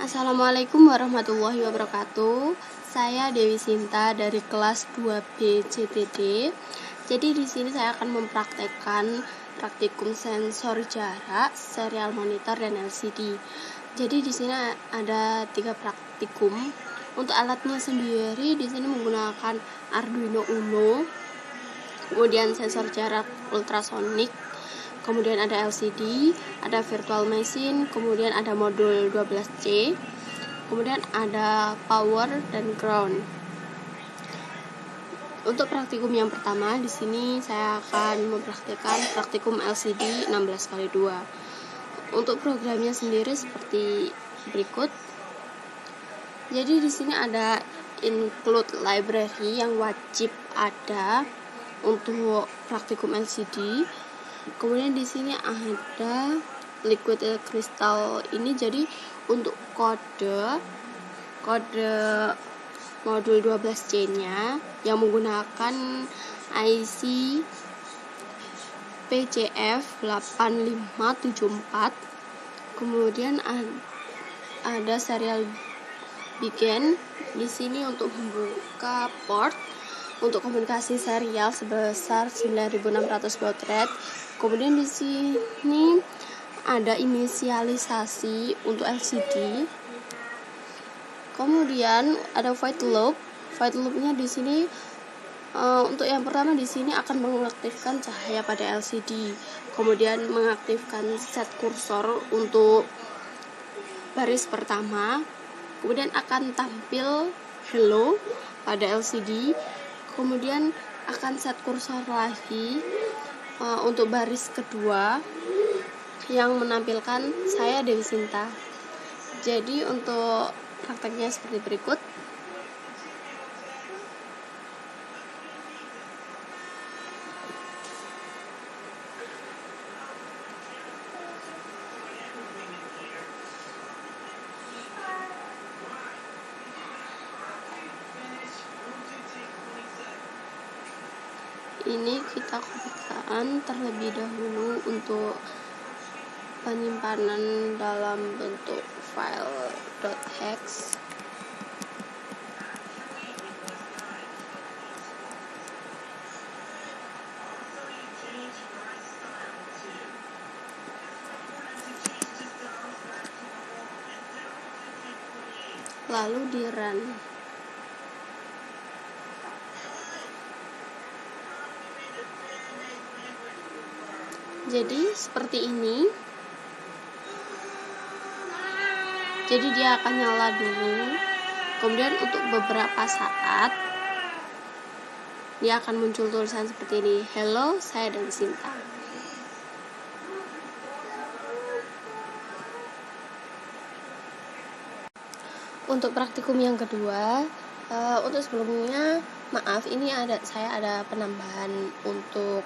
Assalamualaikum warahmatullahi wabarakatuh. Saya Dewi Sinta dari kelas 2B CTD. Jadi di sini saya akan mempraktekkan praktikum sensor jarak, serial monitor dan LCD. Jadi di sini ada 3 praktikum. Untuk alatnya sendiri di sini menggunakan Arduino Uno, kemudian sensor jarak ultrasonik, kemudian ada LCD, ada virtual machine, kemudian ada modul 12C, kemudian ada power dan ground. Untuk praktikum yang pertama di sini saya akan mempraktikkan praktikum LCD 16x2. Untuk programnya sendiri seperti berikut. Jadi di sini ada include library yang wajib ada untuk praktikum LCD. Kemudian di sini ada liquid crystal ini, jadi untuk kode modul 12C-nya yang menggunakan IC PCF 8574. Kemudian ada serial begin di sini untuk membuka port untuk komunikasi serial sebesar 9600 baud rate. Kemudian di sini ada inisialisasi untuk LCD. Kemudian ada void loop. Void loop-nya di sini untuk yang pertama di sini akan mengaktifkan cahaya pada LCD. Kemudian mengaktifkan set kursor untuk baris pertama. Kemudian akan tampil hello pada LCD. Kemudian akan set kursor lagi untuk baris kedua yang menampilkan saya Dewi Sinta. Jadi untuk prakteknya seperti berikut. Ini kita kopikan terlebih dahulu untuk penyimpanan dalam bentuk file .hex. Lalu di run. Jadi seperti ini. Jadi dia akan nyala dulu. Kemudian untuk beberapa saat dia akan muncul tulisan seperti ini. Hello, saya Dewi Sinta. Untuk praktikum yang kedua, untuk sebelumnya maaf, ini saya ada penambahan untuk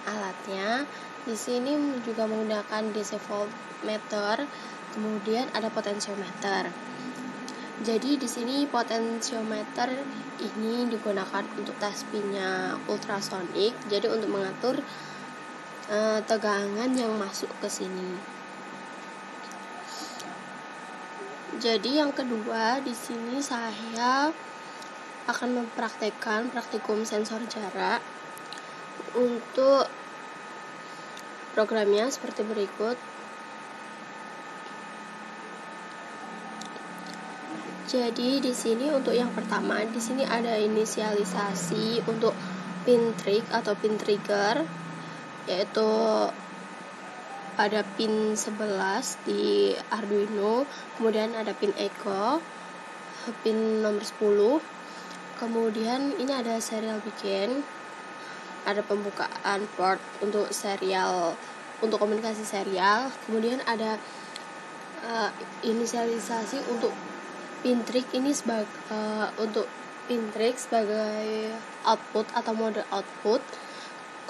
alatnya. Di sini juga menggunakan DC voltmeter, kemudian ada potensiometer. Jadi di sini potensiometer ini digunakan untuk tes pinnya ultrasonik, jadi untuk mengatur tegangan yang masuk ke sini. Jadi yang kedua di sini saya akan mempraktekkan praktikum sensor jarak. Untuk programnya seperti berikut. Jadi di sini untuk yang pertama di sini ada inisialisasi untuk pin trick atau pin trigger, yaitu ada pin 11 di Arduino, kemudian ada pin echo, pin nomor 10. Kemudian ini ada serial begin, ada pembukaan port untuk serial, untuk komunikasi serial. Kemudian ada inisialisasi untuk pin trick ini untuk pin trick sebagai output atau mode output.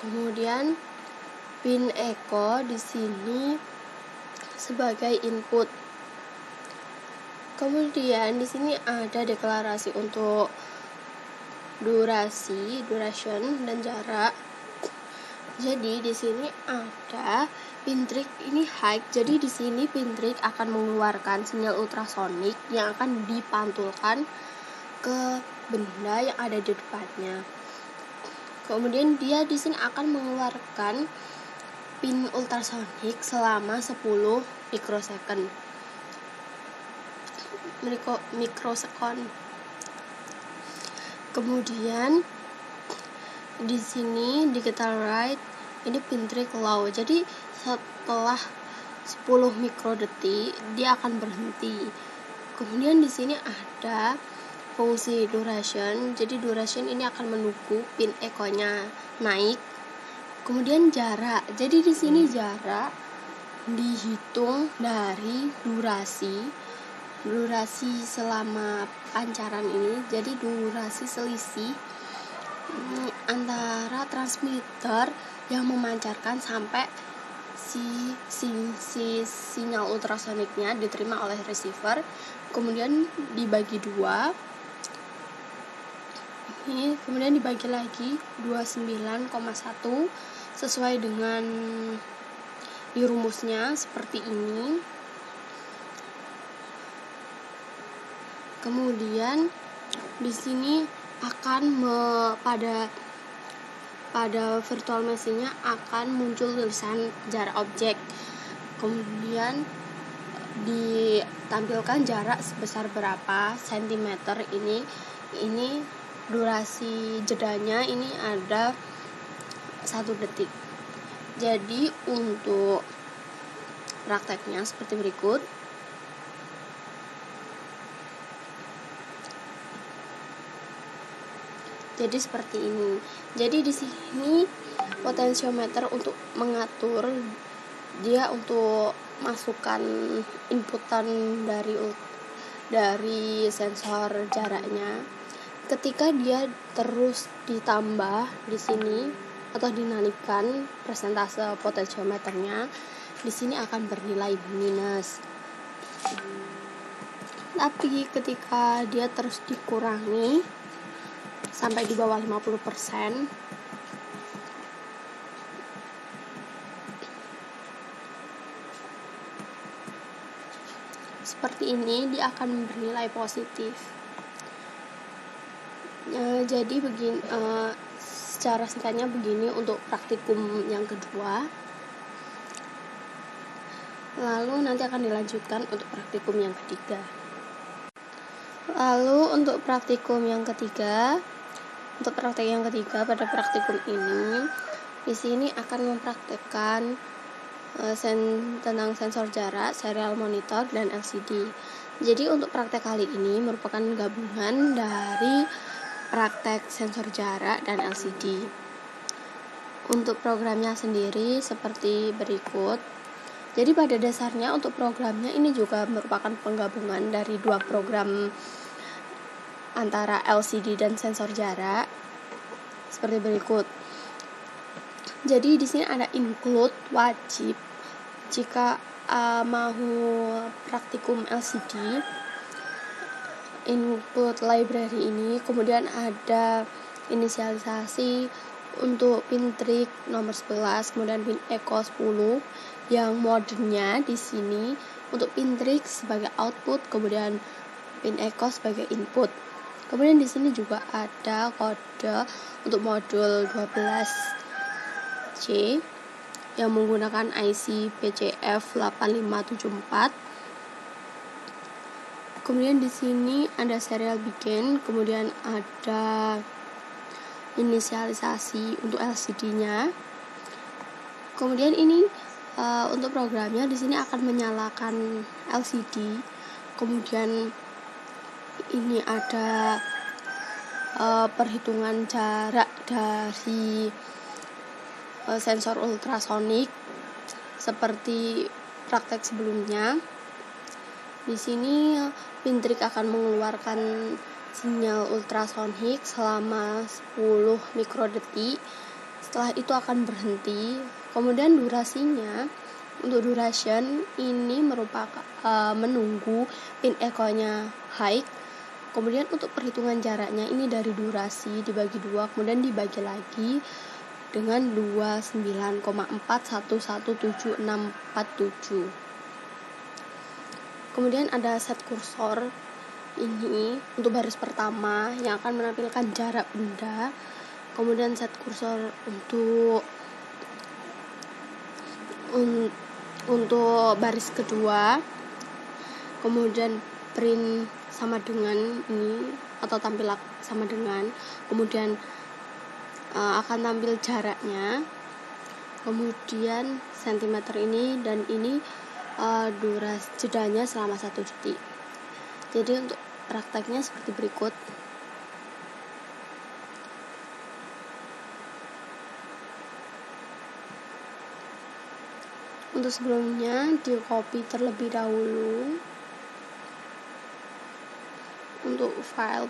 Kemudian pin echo di sini sebagai input. Kemudian di sini ada deklarasi untuk duration dan jarak. Jadi di sini ada Pintrik ini high, jadi di sini pintrik akan mengeluarkan sinyal ultrasonik yang akan dipantulkan ke benda yang ada di depannya. Kemudian dia di sini akan mengeluarkan pin ultrasonik selama 10 mikrosekon. Kemudian di sini digital rate ini pintrik low. Jadi setelah 10 mikrodetik dia akan berhenti. Kemudian di sini ada fungsi duration. Jadi duration ini akan menunggu pin echo-nya naik. Kemudian jarak. Jadi di sini jarak dihitung dari durasi selama pancaran ini. Jadi durasi selisih antara transmitter yang memancarkan sampai si sinyal ultrasoniknya diterima oleh receiver, kemudian dibagi 2. Ini kemudian dibagi lagi 29,1 sesuai dengan di rumusnya seperti ini. Kemudian di sini akan pada virtual machine-nya akan muncul tulisan jarak objek. Kemudian ditampilkan jarak sebesar berapa sentimeter ini durasi jedanya ini ada 1 detik. Jadi untuk prakteknya seperti berikut. Jadi seperti ini. Jadi di sini potensiometer untuk mengatur dia untuk masukkan inputan dari sensor jaraknya. Ketika dia terus ditambah di sini atau dinaikkan persentase potensiometernya, di sini akan bernilai minus. Tapi ketika dia terus dikurangi sampai di bawah 50%, seperti ini, dia akan bernilai positif. Jadi begini, secara singkatnya begini untuk praktikum yang kedua. Lalu nanti akan dilanjutkan untuk praktikum yang ketiga. Lalu untuk praktikum yang ketiga, pada praktikum ini di sini akan mempraktekkan tentang sensor jarak, serial monitor, dan LCD. Jadi untuk praktek kali ini merupakan gabungan dari praktek sensor jarak dan LCD. Untuk programnya sendiri seperti berikut. Jadi pada dasarnya untuk programnya ini juga merupakan penggabungan dari 2 program antara LCD dan sensor jarak seperti berikut. Jadi di sini ada include wajib jika mau praktikum LCD, include library ini, kemudian ada inisialisasi untuk pin trik nomor 11, kemudian pin echo 10 yang modenya di sini untuk pin trik sebagai output, kemudian pin echo sebagai input. Kemudian di sini juga ada kode untuk modul 12C yang menggunakan IC PCF 8574. Kemudian di sini ada serial begin, kemudian ada inisialisasi untuk LCD-nya. Kemudian ini untuk programnya di sini akan menyalakan LCD. Kemudian ini ada perhitungan jarak dari sensor ultrasonik seperti praktek sebelumnya. Di sini pintrik akan mengeluarkan sinyal ultrasonik selama 10 mikrodetik. Setelah itu akan berhenti. Kemudian durasinya, untuk duration ini merupakan menunggu pin echo-nya high. Kemudian untuk perhitungan jaraknya ini dari durasi dibagi 2, kemudian dibagi lagi dengan 29,411767. Kemudian ada set kursor ini untuk baris pertama yang akan menampilkan jarak benda. Kemudian set kursor untuk baris kedua. Kemudian print sama dengan ini atau tampil sama dengan. Kemudian akan tampil jaraknya. Kemudian sentimeter ini dan ini durasi jedanya selama 1 detik. Jadi untuk prakteknya seperti berikut. Untuk sebelumnya di copy terlebih dahulu untuk file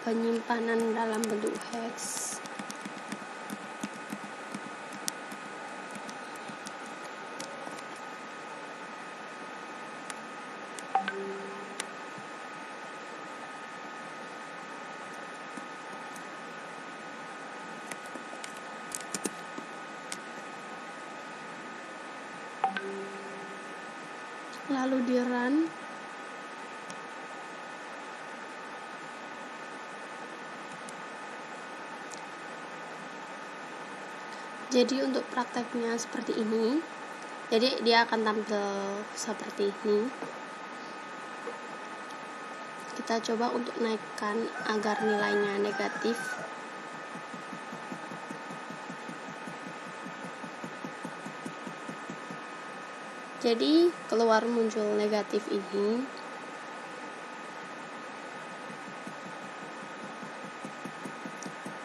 penyimpanan dalam bentuk hex. Lalu di run. Jadi untuk prakteknya seperti ini. Jadi dia akan tampil seperti ini. Kita coba untuk naikkan agar nilainya negatif. Jadi keluar muncul negatif ini.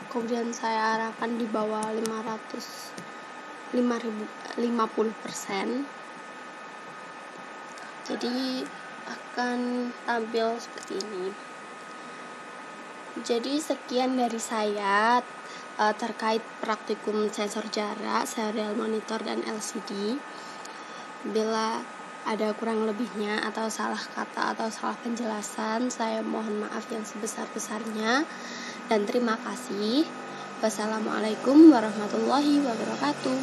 Kemudian saya arahkan di bawah 50%. Jadi akan tampil seperti ini. Jadi sekian dari saya terkait praktikum sensor jarak, serial monitor dan LCD. Bila ada kurang lebihnya atau salah kata atau salah penjelasan, saya mohon maaf yang sebesar-besarnya dan terima kasih. Wassalamualaikum warahmatullahi wabarakatuh.